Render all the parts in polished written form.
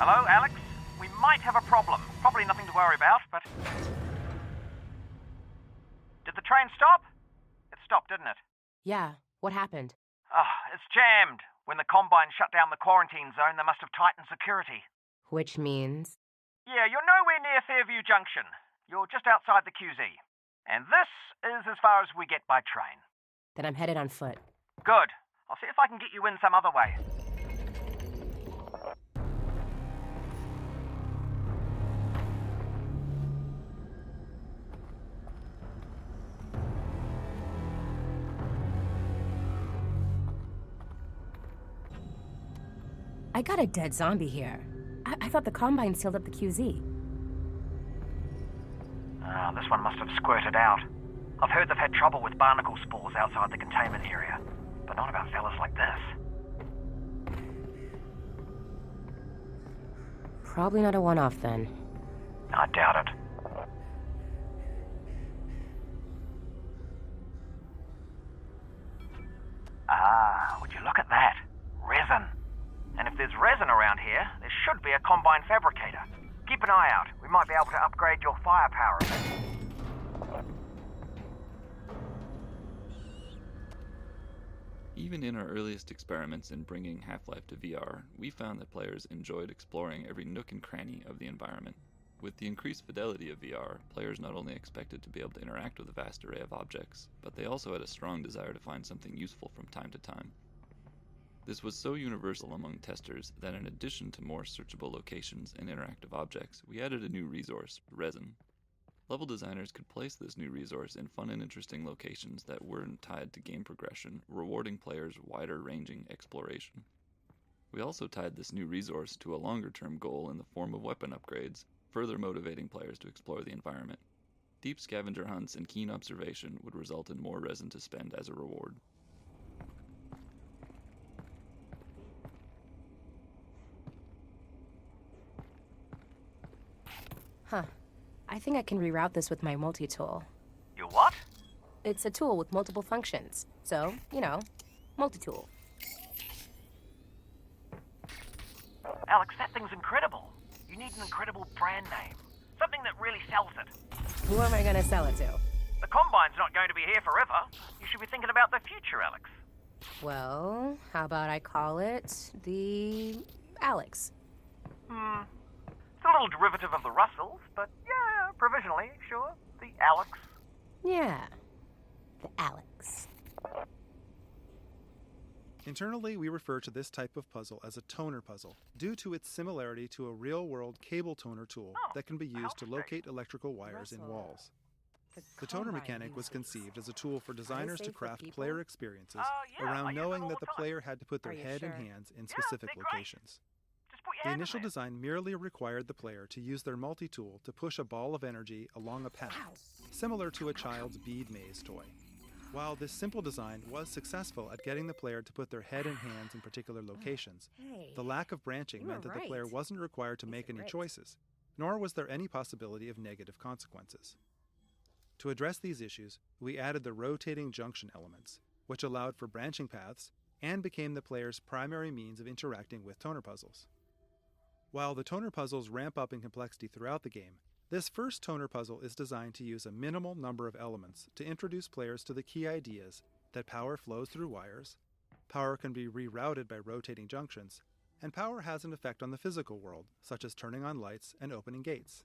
Hello, Alyx? We might have a problem. Probably nothing to worry about, but... Did the train stop? It stopped, didn't it? Yeah, what happened? It's jammed. When the Combine shut down the quarantine zone, they must have tightened security. Which means? Yeah, you're nowhere near Fairview Junction. You're just outside the QZ. And this is as far as we get by train. Then I'm headed on foot. Good. I'll see if I can get you in some other way. I got a dead zombie here. I thought the Combine sealed up the QZ. This one must have squirted out. I've heard they've had trouble with barnacle spores outside the containment area, but not about fellas like this. Probably not a one-off then. I doubt it. Would you look at that? Resin. And if there's resin around here, there should be a Combine fabricator. Keep an eye out. We might be able to upgrade your firepower a bit. Even in our earliest experiments in bringing Half-Life to VR, we found that players enjoyed exploring every nook and cranny of the environment. With the increased fidelity of VR, players not only expected to be able to interact with a vast array of objects, but they also had a strong desire to find something useful from time to time. This was so universal among testers that in addition to more searchable locations and interactive objects, we added a new resource, resin. Level designers could place this new resource in fun and interesting locations that weren't tied to game progression, rewarding players wider-ranging exploration. We also tied this new resource to a longer-term goal in the form of weapon upgrades, further motivating players to explore the environment. Deep scavenger hunts and keen observation would result in more resin to spend as a reward. Huh. I think I can reroute this with my multi-tool. You what? It's a tool with multiple functions. So, multi-tool. Alyx, that thing's incredible. You need an incredible brand name. Something that really sells it. Who am I gonna sell it to? The Combine's not going to be here forever. You should be thinking about the future, Alyx. Well, how about I call it the Alyx? It's a little derivative of the Russells, but yeah, provisionally, sure. The Alyx. Yeah, the Alyx. Internally, we refer to this type of puzzle as a toner puzzle, due to its similarity to a real-world cable toner tool that can be used to locate electrical wires in walls. The toner mechanic was conceived as a tool for designers to craft player experiences around knowing that the player had to put their head and hands in specific locations. The initial design merely required the player to use their multi-tool to push a ball of energy along a path, similar to a child's bead maze toy. While this simple design was successful at getting the player to put their head and hands in particular locations, the lack of branching meant that the player wasn't required to make any choices, nor was there any possibility of negative consequences. To address these issues, we added the rotating junction elements, which allowed for branching paths and became the player's primary means of interacting with toner puzzles. While the toner puzzles ramp up in complexity throughout the game, this first toner puzzle is designed to use a minimal number of elements to introduce players to the key ideas that power flows through wires, power can be rerouted by rotating junctions, and power has an effect on the physical world, such as turning on lights and opening gates.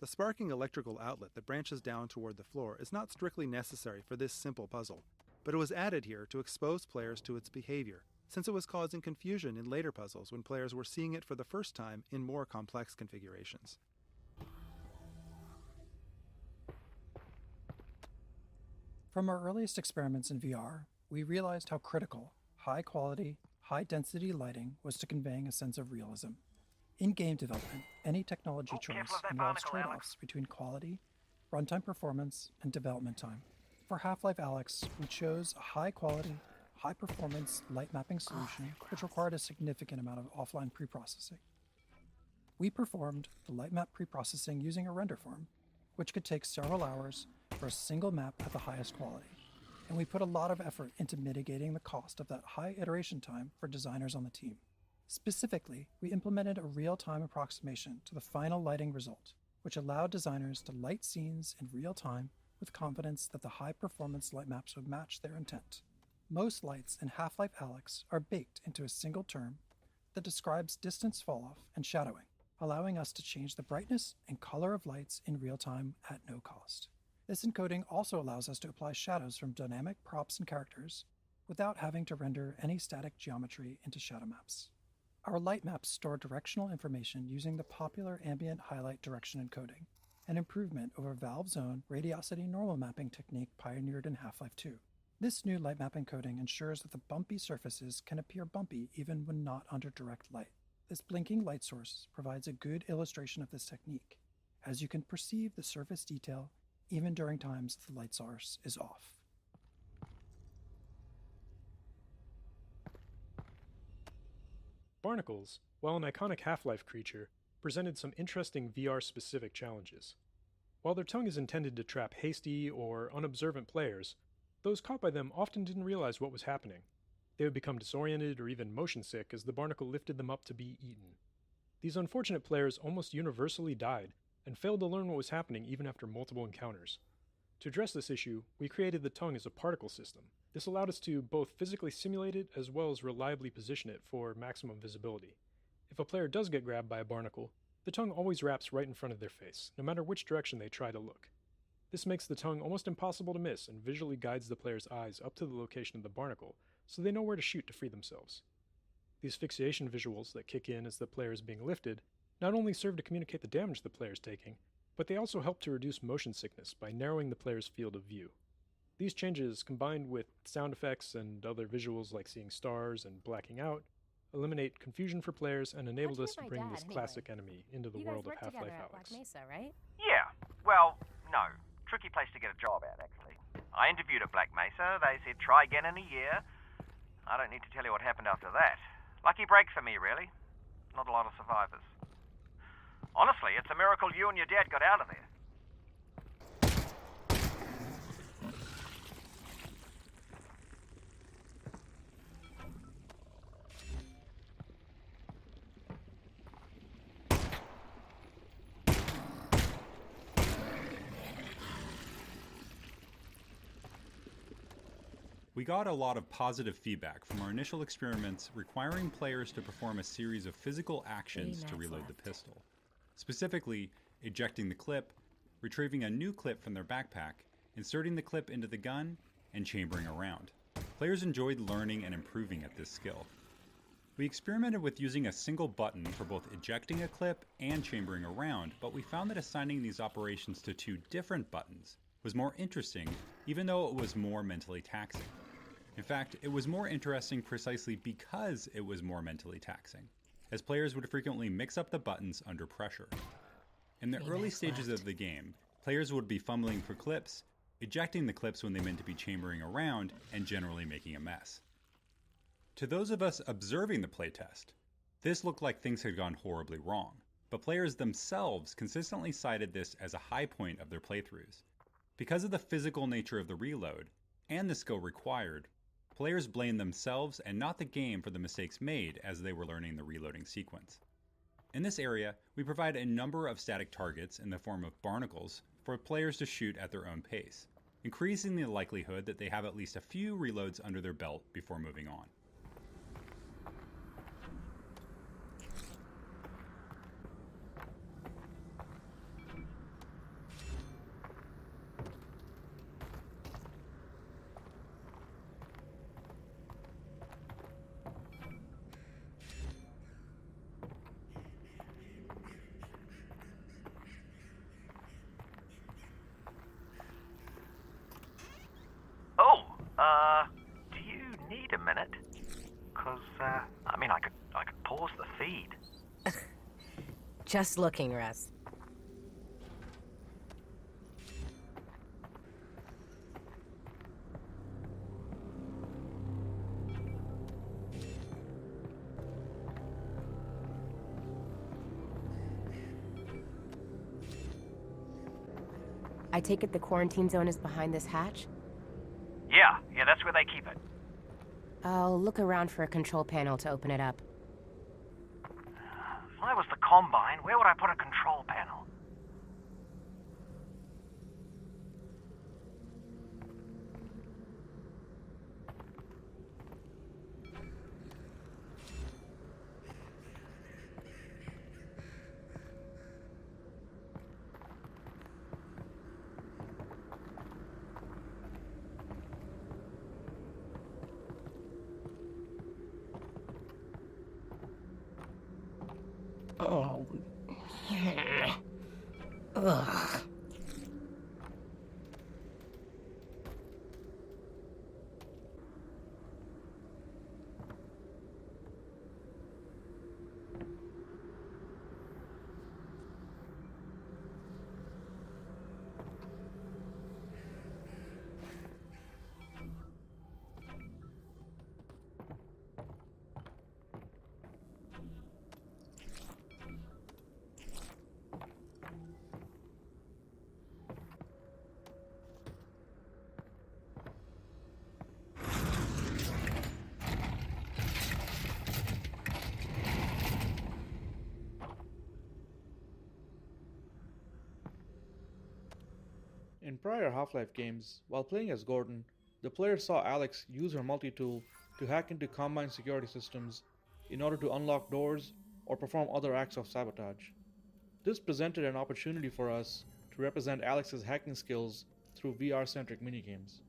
The sparking electrical outlet that branches down toward the floor is not strictly necessary for this simple puzzle, but it was added here to expose players to its behavior, since it was causing confusion in later puzzles when players were seeing it for the first time in more complex configurations. From our earliest experiments in VR, we realized how critical high-quality, high-density lighting was to conveying a sense of realism. In game development, any technology choice involves trade-offs between quality, runtime performance, and development time. For Half-Life Alyx, we chose a high-quality, high-performance light mapping solution which required a significant amount of offline preprocessing. We performed the light map preprocessing using a render farm, which could take several hours for a single map at the highest quality, and we put a lot of effort into mitigating the cost of that high iteration time for designers on the team. Specifically, we implemented a real-time approximation to the final lighting result, which allowed designers to light scenes in real time with confidence that the high-performance light maps would match their intent. Most lights in Half-Life Alyx are baked into a single term that describes distance falloff and shadowing, allowing us to change the brightness and color of lights in real time at no cost. This encoding also allows us to apply shadows from dynamic props and characters without having to render any static geometry into shadow maps. Our light maps store directional information using the popular ambient highlight direction encoding, an improvement over Valve's own radiosity normal mapping technique pioneered in Half-Life 2. This new light map encoding ensures that the bumpy surfaces can appear bumpy even when not under direct light. This blinking light source provides a good illustration of this technique, as you can perceive the surface detail even during times the light source is off. Barnacles, while an iconic Half-Life creature, presented some interesting VR-specific challenges. While their tongue is intended to trap hasty or unobservant players, those caught by them often didn't realize what was happening. They would become disoriented or even motion sick as the barnacle lifted them up to be eaten. These unfortunate players almost universally died and failed to learn what was happening even after multiple encounters. To address this issue, we created the tongue as a particle system. This allowed us to both physically simulate it as well as reliably position it for maximum visibility. If a player does get grabbed by a barnacle, the tongue always wraps right in front of their face, no matter which direction they try to look. This makes the tongue almost impossible to miss and visually guides the player's eyes up to the location of the barnacle so they know where to shoot to free themselves. These fixation visuals that kick in as the player is being lifted not only serve to communicate the damage the player is taking, but they also help to reduce motion sickness by narrowing the player's field of view. These changes, combined with sound effects and other visuals like seeing stars and blacking out, eliminate confusion for players and enabled us to bring this classic enemy into the world of Half-Life Alyx. Black Mesa, right? Yeah, well, no. Tricky place to get a job at, actually. I interviewed at Black Mesa. They said try again in a year. I don't need to tell you what happened after that. Lucky break for me, really. Not a lot of survivors. Honestly, it's a miracle you and your dad got out of there. We got a lot of positive feedback from our initial experiments requiring players to perform a series of physical actions to reload the pistol. Specifically, ejecting the clip, retrieving a new clip from their backpack, inserting the clip into the gun, and chambering around. Players enjoyed learning and improving at this skill. We experimented with using a single button for both ejecting a clip and chambering around, but we found that assigning these operations to two different buttons was more interesting, even though it was more mentally taxing. In fact, it was more interesting precisely because it was more mentally taxing, as players would frequently mix up the buttons under pressure. In the early stages of the game, players would be fumbling for clips, ejecting the clips when they meant to be chambering around, and generally making a mess. To those of us observing the playtest, this looked like things had gone horribly wrong, but players themselves consistently cited this as a high point of their playthroughs. Because of the physical nature of the reload, and the skill required, players blamed themselves and not the game for the mistakes made as they were learning the reloading sequence. In this area, we provide a number of static targets in the form of barnacles for players to shoot at their own pace, increasing the likelihood that they have at least a few reloads under their belt before moving on. Do you need a minute? 'Cause, I could pause the feed. Just looking, Russ. I take it the quarantine zone is behind this hatch? Yeah, that's where they keep it. I'll look around for a control panel to open it up. If I was the Combine, where would I put a control panel? Oh. Ugh. In prior Half-Life games, while playing as Gordon, the player saw Alyx use her multi-tool to hack into Combine security systems in order to unlock doors or perform other acts of sabotage. This presented an opportunity for us to represent Alyx's hacking skills through VR-centric minigames.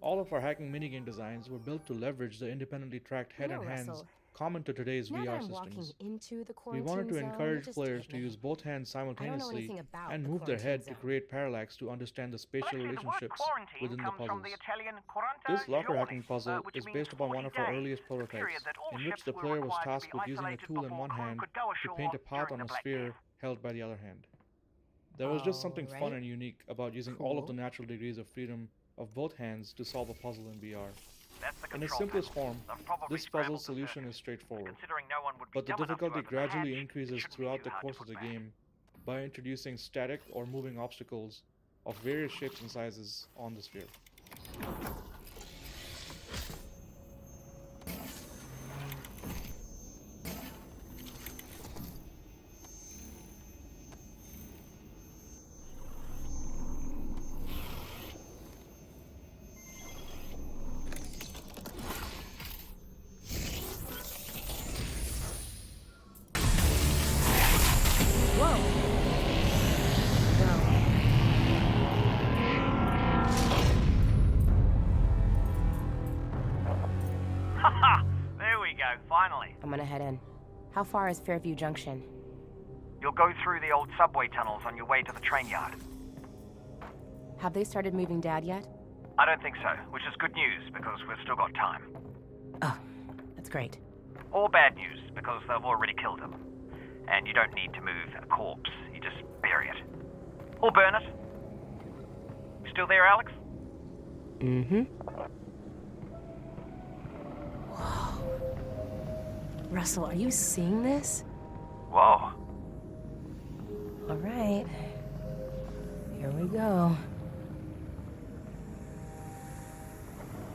All of our hacking minigame designs were built to leverage the independently tracked head and hands Russell, common to today's now that VR I'm walking systems. into the We quarantine wanted to zone, encourage it just players hit to me. use both hands I don't know simultaneously anything about and the move their quarantine head to zone. create parallax to understand the spatial Actually, the word relationships quarantine within the comes from puzzles. the Italian quaranta This locker giorni, hacking puzzle which is means based upon 40 one of our days, earliest the period prototypes, that all in which ships the were player was required to tasked be with using a isolated tool in before one crew hand could go to ashore paint a path during on the a Black sphere Death. held by the other hand. There was just something fun Alright. and unique about using all of the Cool. natural degrees of freedom of both hands to solve a puzzle in VR. That's the In its control simplest panel. form, They've probably this puzzle scrambled the solution circuit. is straightforward, Considering no one would be but the dumb enough to difficulty open the gradually hatch, it increases shouldn't be throughout too the hard to course of put the back. game by introducing static or moving obstacles of various shapes and sizes on the sphere. Whoa! Haha! There we go, finally. I'm gonna head in. How far is Fairview Junction? You'll go through the old subway tunnels on your way to the train yard. Have they started moving Dad yet? I don't think so, which is good news because we've still got time. Oh, that's great. Or bad news because they've already killed him. And you don't need to move a corpse, you just bury it. Or burn it. You still there, Alyx? Mm-hmm. Whoa. Russell, are you seeing this? Whoa. All right. Here we go.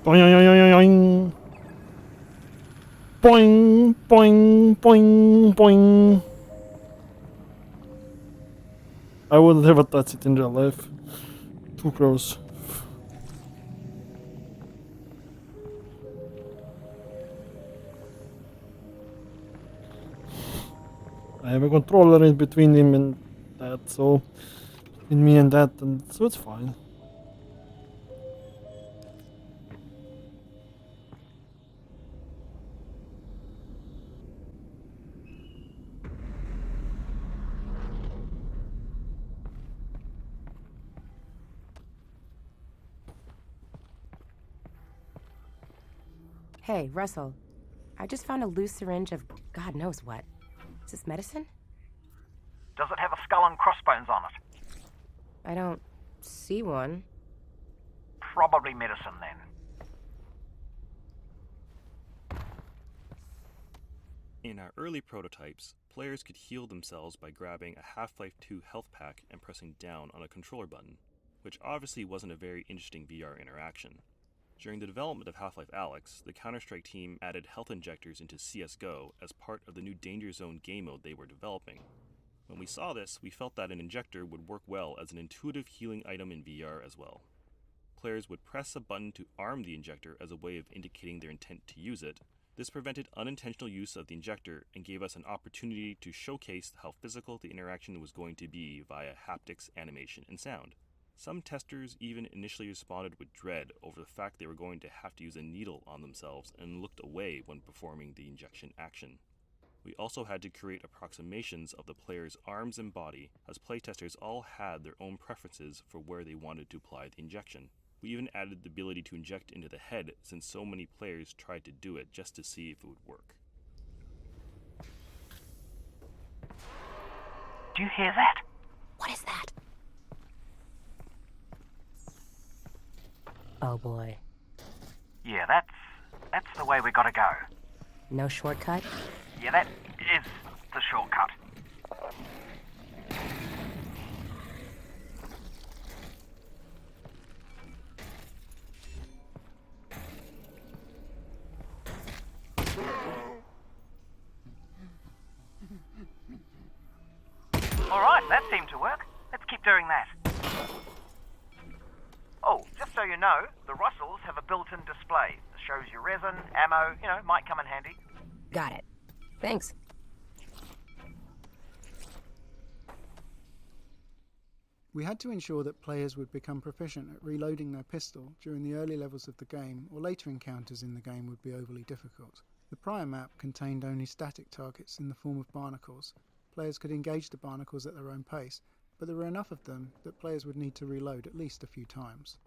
Boing, boing, boing, boing, boing. I would never touch it in real life. Too gross. I have a controller in between him and that, so between me and that, and so it's fine. Hey, Russell. I just found a loose syringe of God knows what. Is this medicine? Does it have a skull and crossbones on it? I don't see one. Probably medicine then. In our early prototypes, players could heal themselves by grabbing a Half-Life 2 health pack and pressing down on a controller button, which obviously wasn't a very interesting VR interaction. During the development of Half-Life Alyx, the Counter-Strike team added health injectors into CSGO as part of the new Danger Zone game mode they were developing. When we saw this, we felt that an injector would work well as an intuitive healing item in VR as well. Players would press a button to arm the injector as a way of indicating their intent to use it. This prevented unintentional use of the injector and gave us an opportunity to showcase how physical the interaction was going to be via haptics, animation, and sound. Some testers even initially responded with dread over the fact they were going to have to use a needle on themselves and looked away when performing the injection action. We also had to create approximations of the player's arms and body, as playtesters all had their own preferences for where they wanted to apply the injection. We even added the ability to inject into the head since so many players tried to do it just to see if it would work. Do you hear that? What is that? Oh boy. Yeah, that's the way we gotta go. No shortcut? Yeah, that is the shortcut. Alright, that seemed to work. Let's keep doing that. Oh, just so you know, the Russells have a built-in display that shows you resin, ammo, might come in handy. Got it. Thanks. We had to ensure that players would become proficient at reloading their pistol during the early levels of the game, or later encounters in the game would be overly difficult. The prior map contained only static targets in the form of barnacles. Players could engage the barnacles at their own pace, but there were enough of them that players would need to reload at least a few times.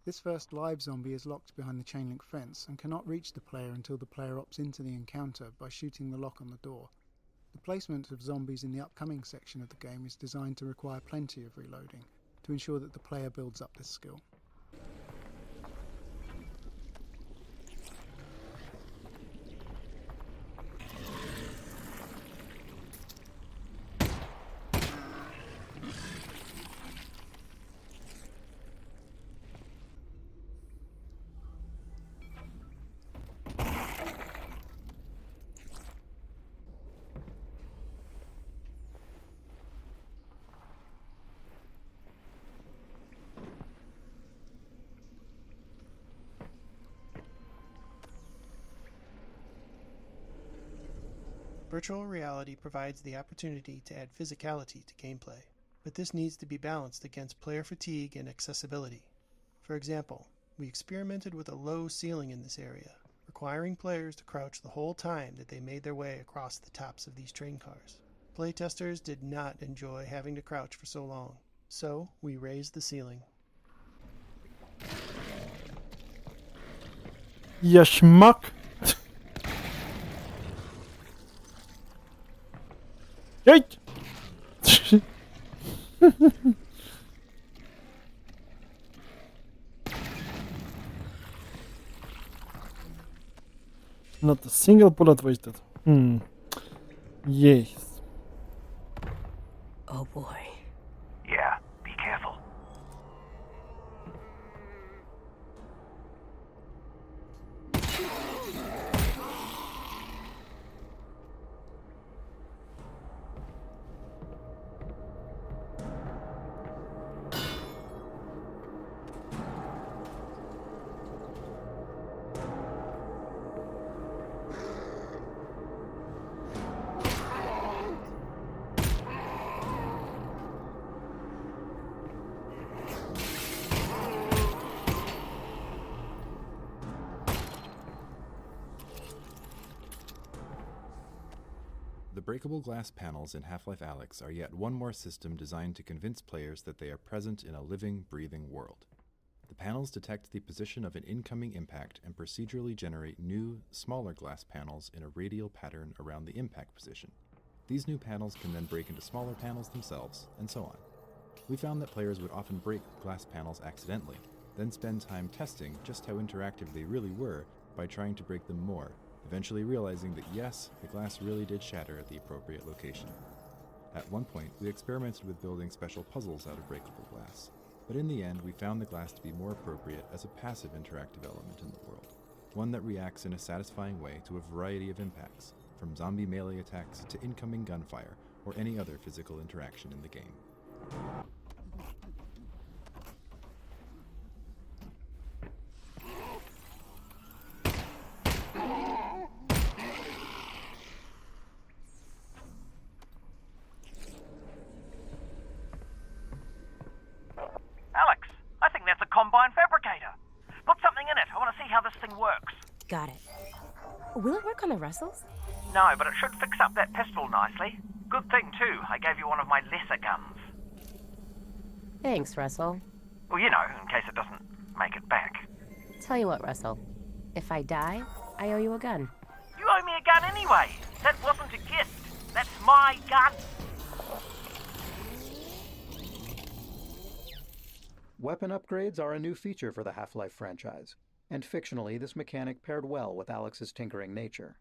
This first live zombie is locked behind the chain link fence and cannot reach the player until the player opts into the encounter by shooting the lock on the door. The placement of zombies in the upcoming section of the game is designed to require plenty of reloading to ensure that the player builds up this skill. Virtual reality provides the opportunity to add physicality to gameplay, but this needs to be balanced against player fatigue and accessibility. For example, we experimented with a low ceiling in this area, requiring players to crouch the whole time that they made their way across the tops of these train cars. Playtesters did not enjoy having to crouch for so long, so we raised the ceiling. Ja, schmuck. Yikes! Not a single bullet wasted. Yes. Oh boy. Yeah, be careful. The breakable glass panels in Half-Life Alyx are yet one more system designed to convince players that they are present in a living, breathing world. The panels detect the position of an incoming impact and procedurally generate new, smaller glass panels in a radial pattern around the impact position. These new panels can then break into smaller panels themselves, and so on. We found that players would often break glass panels accidentally, then spend time testing just how interactive they really were by trying to break them more, eventually realizing that yes, the glass really did shatter at the appropriate location. At one point, we experimented with building special puzzles out of breakable glass. But in the end, we found the glass to be more appropriate as a passive interactive element in the world, one that reacts in a satisfying way to a variety of impacts, from zombie melee attacks to incoming gunfire or any other physical interaction in the game. Alyx, I think that's a combine fabricator. Put something in it. I want to see how this thing works. Got it. Will it work on the Russells? No, but it should fix up that pistol nicely. Good thing, too. I gave you one of my lesser guns. Thanks, Russell. Well, you know, in case it doesn't make it back. Tell you what, Russell. If I die, I owe you a gun. You owe me a gun anyway. That wasn't a gift. That's my gun. Weapon upgrades are a new feature for the Half-Life franchise, and fictionally this mechanic paired well with Alyx's tinkering nature.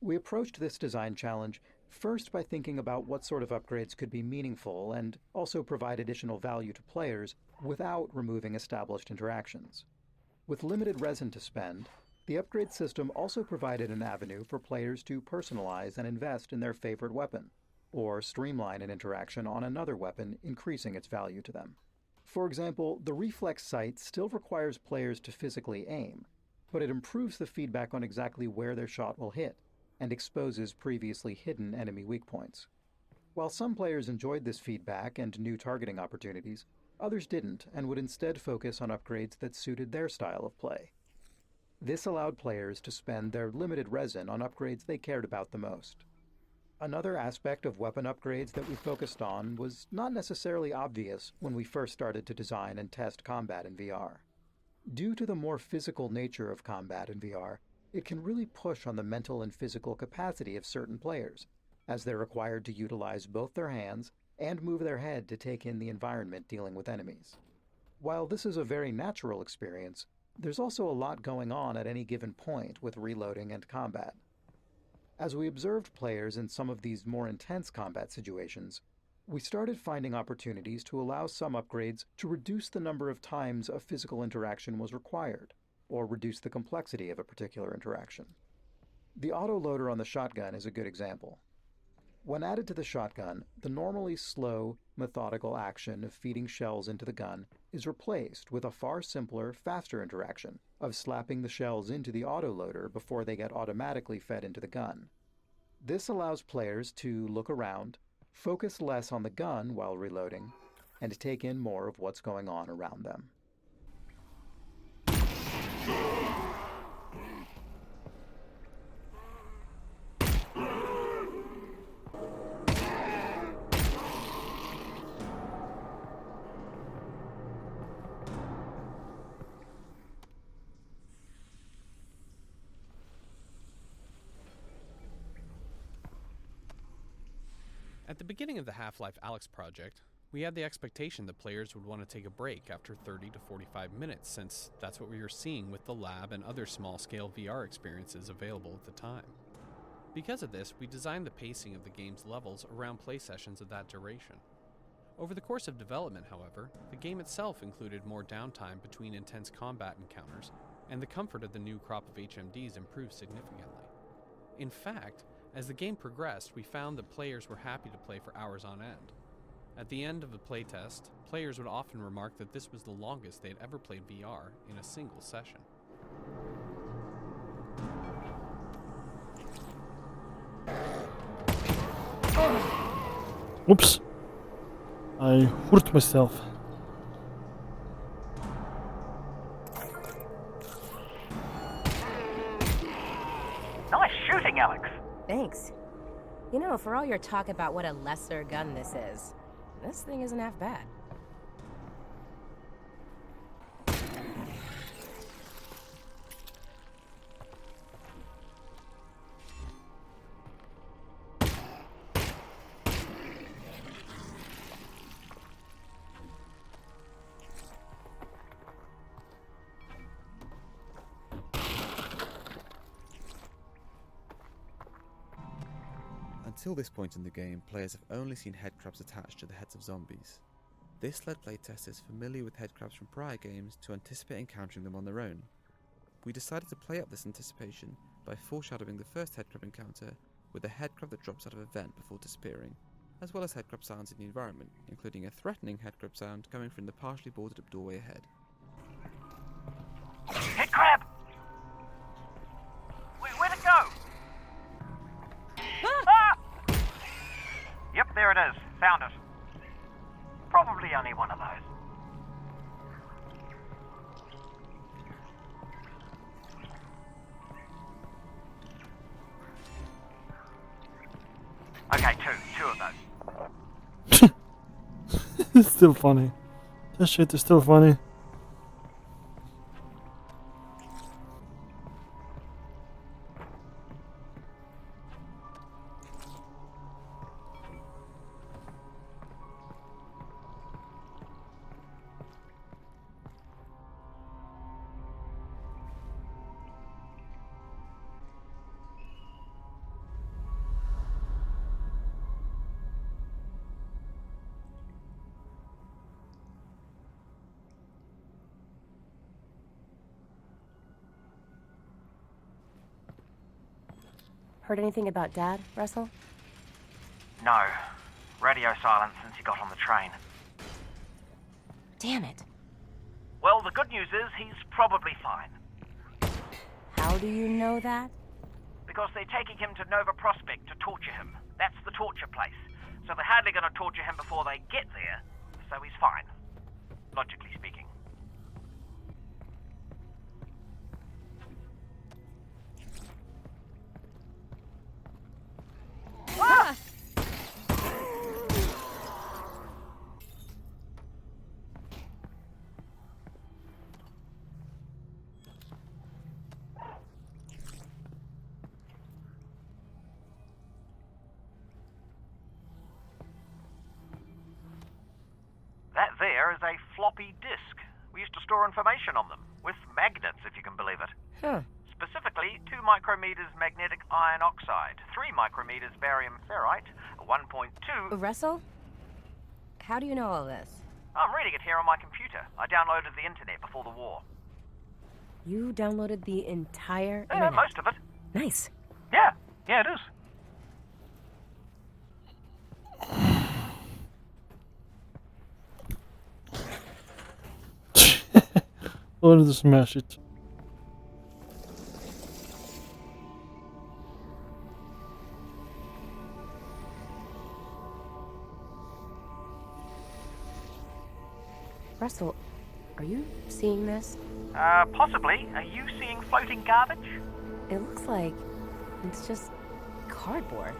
We approached this design challenge first by thinking about what sort of upgrades could be meaningful and also provide additional value to players without removing established interactions. With limited resin to spend, the upgrade system also provided an avenue for players to personalize and invest in their favorite weapon, or streamline an interaction on another weapon, increasing its value to them. For example, the reflex sight still requires players to physically aim, but it improves the feedback on exactly where their shot will hit, and exposes previously hidden enemy weak points. While some players enjoyed this feedback and new targeting opportunities, others didn't and would instead focus on upgrades that suited their style of play. This allowed players to spend their limited resin on upgrades they cared about the most. Another aspect of weapon upgrades that we focused on was not necessarily obvious when we first started to design and test combat in VR. Due to the more physical nature of combat in VR, it can really push on the mental and physical capacity of certain players, as they're required to utilize both their hands and move their head to take in the environment dealing with enemies. While this is a very natural experience, there's also a lot going on at any given point with reloading and combat. As we observed players in some of these more intense combat situations, we started finding opportunities to allow some upgrades to reduce the number of times a physical interaction was required, or reduce the complexity of a particular interaction. The autoloader on the shotgun is a good example. When added to the shotgun, the normally slow, methodical action of feeding shells into the gun is replaced with a far simpler, faster interaction of slapping the shells into the autoloader before they get automatically fed into the gun. This allows players to look around, focus less on the gun while reloading, and take in more of what's going on around them. At the beginning of the Half-Life Alyx project, we had the expectation that players would want to take a break after 30 to 45 minutes, since that's what we were seeing with the lab and other small-scale VR experiences available at the time. Because of this, we designed the pacing of the game's levels around play sessions of that duration. Over the course of development, however, the game itself included more downtime between intense combat encounters, and the comfort of the new crop of HMDs improved significantly. In fact, as the game progressed, we found that players were happy to play for hours on end. At the end of a playtest, players would often remark that this was the longest they had ever played VR in a single session. Oops. I hurt myself. Nice shooting, Alyx. Thanks. You know, for all your talk about what a lesser gun this thing isn't half bad. Until this point in the game, players have only seen headcrabs attached to the heads of zombies. This led playtesters familiar with headcrabs from prior games to anticipate encountering them on their own. We decided to play up this anticipation by foreshadowing the first headcrab encounter with a headcrab that drops out of a vent before disappearing, as well as headcrab sounds in the environment, including a threatening headcrab sound coming from the partially boarded up doorway ahead. Headcrab! Where'd it go? Ah! Yep, there it is. Found it. Probably only one of those. Okay, two of those. It's still funny. That shit is still funny. Heard anything about Dad, Russell? No. Radio silence since he got on the train. Damn it. Well, the good news is he's probably fine. How do you know that? Because they're taking him to Nova Prospect to torture him. That's the torture place. So they're hardly going to torture him before they get there. So he's fine. Logically speaking. Ah! That there is a floppy disk. We used to store information on them, with magnets, if you can believe it. Huh. Specifically, 2 micrometers magnetic iron oxide, 3 micrometers barium ferrite, 1.2... Russell? How do you know all this? I'm reading it here on my computer. I downloaded the internet before the war. You downloaded the entire Yeah, internet? most of it. Nice. Yeah, it is. Wanted to smash it. Russell, are you seeing this? Possibly. Are you seeing floating garbage? It looks like it's just cardboard.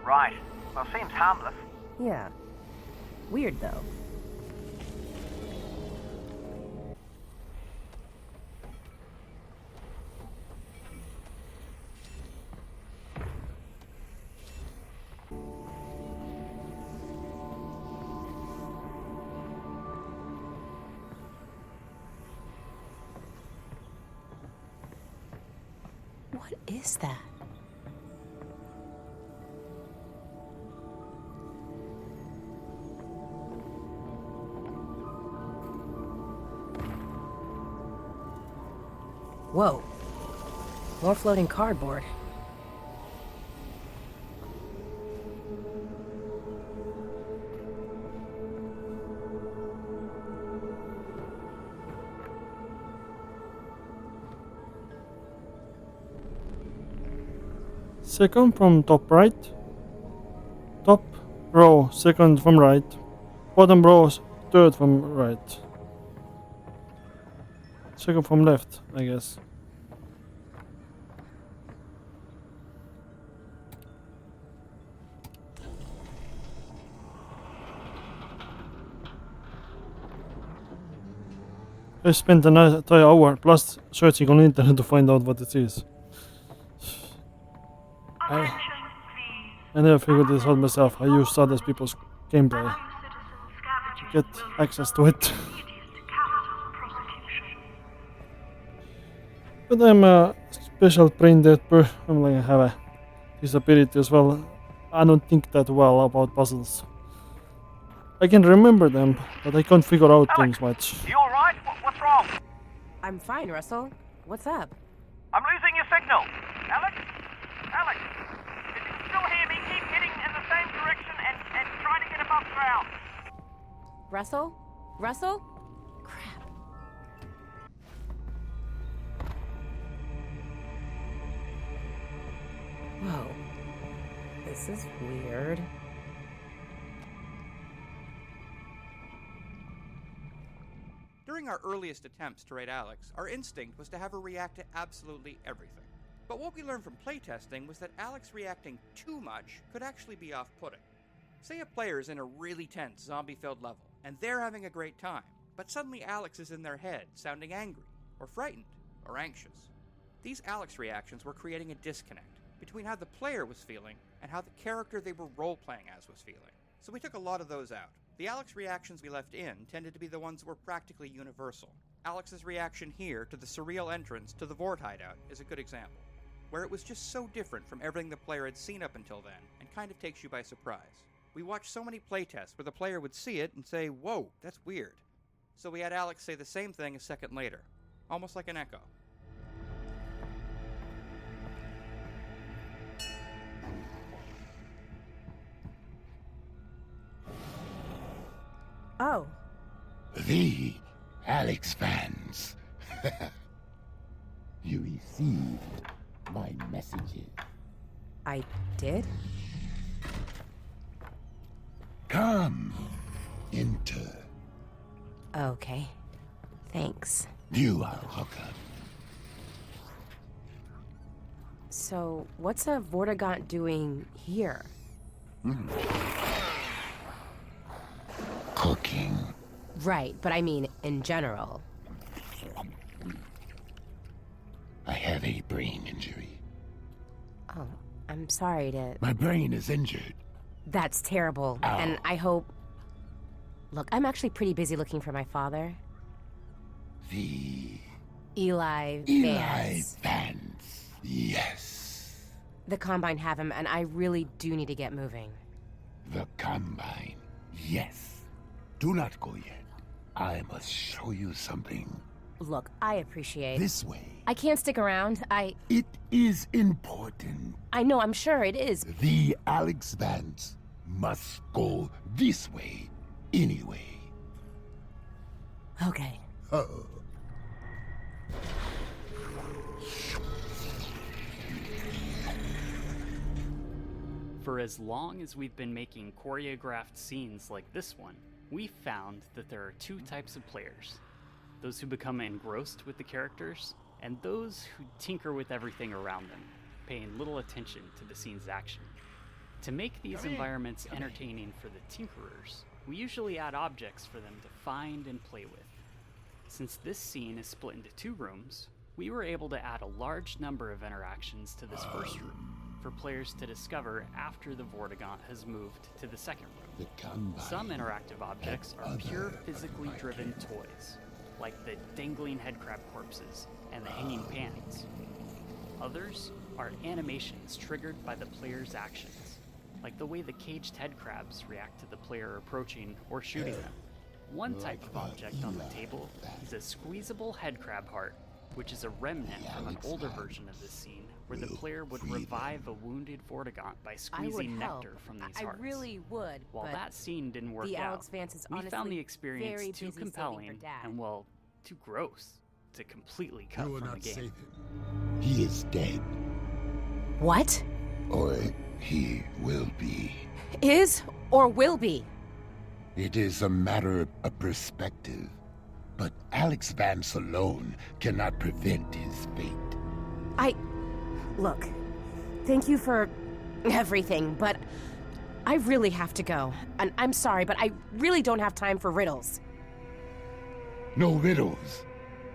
Right. Well, seems harmless. Yeah. Weird, though. What is that? Whoa. More floating cardboard. Second from top right. Top row, second from right. Bottom row, third from right. Second from left, I guess. I spent an entire hour plus searching on internet to find out what it is. I never figured this out myself. I use other people's gameplay to get access to it. But I'm a special brain dead I'm like I have a disability as well. I don't think that well about puzzles. I can remember them, but I can't figure out things much. You alright? What's wrong? I'm fine, Russell. What's up? I'm losing your signal. Alex? Alex? If you can still hear me, keep heading in the same direction and try to get above ground. Russell? Russell? Crap. Whoa. This is weird. During our earliest attempts to raid Alyx, our instinct was to have her react to absolutely everything. But what we learned from playtesting was that Alyx reacting too much could actually be off-putting. Say a player is in a really tense, zombie-filled level, and they're having a great time, but suddenly Alyx is in their head, sounding angry, or frightened, or anxious. These Alyx reactions were creating a disconnect between how the player was feeling and how the character they were role-playing as was feeling. So we took a lot of those out. The Alyx reactions we left in tended to be the ones that were practically universal. Alyx's reaction here to the surreal entrance to the Vort hideout is a good example, where it was just so different from everything the player had seen up until then and kind of takes you by surprise. We watched so many playtests where the player would see it and say, "Whoa, that's weird." So we had Alyx say the same thing a second later, almost like an echo. Oh. The Alyx fans. You received my messages. I did? Come. Enter. Okay. Thanks. You are welcome. So, what's a Vortigaunt doing here? Cooking. Right, but I mean in general. I have a brain injury. Oh, I'm sorry to... My brain is injured. That's terrible, and I hope... Look, I'm actually pretty busy looking for my father. The... Eli Vance. Vance. Yes. The Combine have him, and I really do need to get moving. The Combine. Yes. Do not go yet. I must show you something. Look, I appreciate... This way. I can't stick around. It is important. I know, I'm sure it is. The Alyx Vance must go this way, anyway. Okay. Oh. For as long as we've been making choreographed scenes like this one, we've found that there are two types of players. Those who become engrossed with the characters, and those who tinker with everything around them, paying little attention to the scene's action. To make these environments entertaining for the tinkerers, we usually add objects for them to find and play with. Since this scene is split into two rooms, we were able to add a large number of interactions to this first room for players to discover after the Vortigaunt has moved to the second room. Some interactive objects are pure physically driven toys, like the dangling headcrab corpses and the hanging panties. Others are animations triggered by the player's actions, like the way the caged headcrabs react to the player approaching or shooting them. One type of object on the table is a squeezable headcrab heart, which is a remnant from an older version of this scene where the player would revive a wounded Vortigaunt by squeezing nectar from these hearts. I really would, While that scene didn't work the out, Alyx Vance is we honestly found the very experience too busy compelling saving for Dad. and, well, too gross to completely cut You will from not the game. save him. He is dead. What? Or he will be. Is or will be? It is a matter of perspective. But Alyx Vance alone cannot prevent his fate. Look, thank you for everything, but I really have to go. And I'm sorry, but I really don't have time for riddles. No riddles.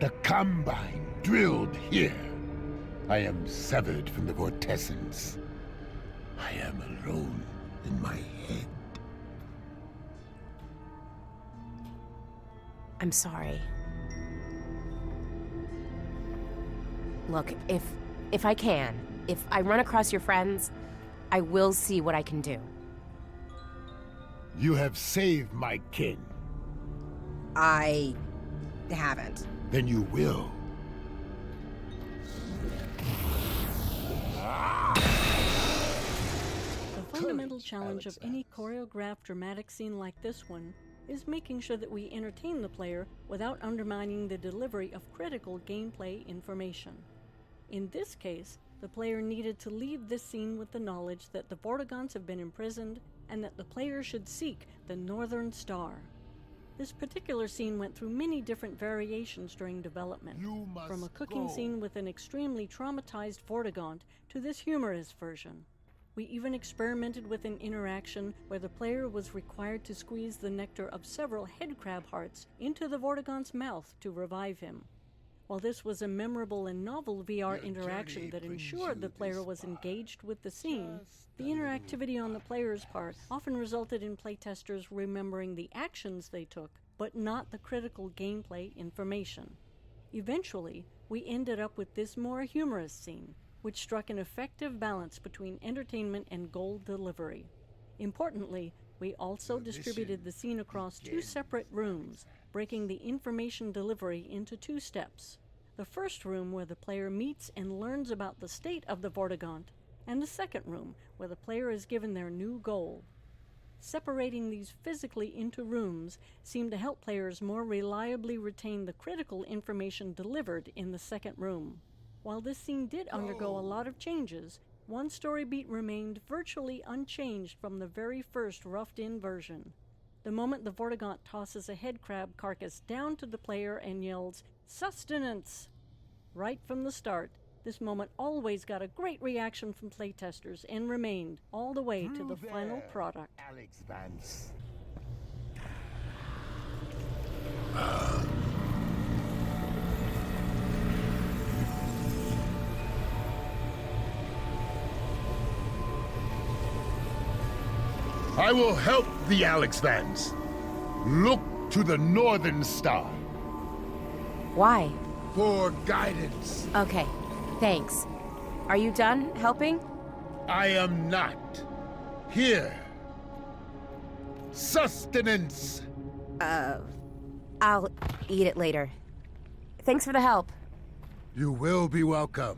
The Combine drilled here. I am severed from the vortessence. I am alone in my head. I'm sorry. Look, if I can, if I run across your friends, I will see what I can do. You have saved my kin. I haven't. Then you will. The fundamental challenge of any choreographed dramatic scene like this one is making sure that we entertain the player without undermining the delivery of critical gameplay information. In this case, the player needed to leave this scene with the knowledge that the Vortigaunts have been imprisoned and that the player should seek the Northern Star. This particular scene went through many different variations during development, from a cooking scene with an extremely traumatized Vortigaunt to this humorous version. We even experimented with an interaction where the player was required to squeeze the nectar of several headcrab hearts into the Vortigaunt's mouth to revive him. While this was a memorable and novel VR interaction that ensured the player was engaged with the scene, the interactivity on the player's part often resulted in playtesters remembering the actions they took, but not the critical gameplay information. Eventually, we ended up with this more humorous scene, which struck an effective balance between entertainment and goal delivery. Importantly, we also distributed the scene across two separate rooms, breaking the information delivery into two steps. The first room where the player meets and learns about the state of the Vortigaunt, and the second room where the player is given their new goal. Separating these physically into rooms seemed to help players more reliably retain the critical information delivered in the second room. While this scene did undergo a lot of changes, one story beat remained virtually unchanged from the very first roughed-in version. The moment the Vortigaunt tosses a headcrab carcass down to the player and yells, "Sustenance!" Right from the start, this moment always got a great reaction from playtesters and remained all the way to the final product. Alyx Vance. I will help the Alyx Vance. Look to the Northern Star. Why? For guidance. Okay, thanks. Are you done helping? I am not. Here. Sustenance. I'll eat it later. Thanks for the help. You will be welcome.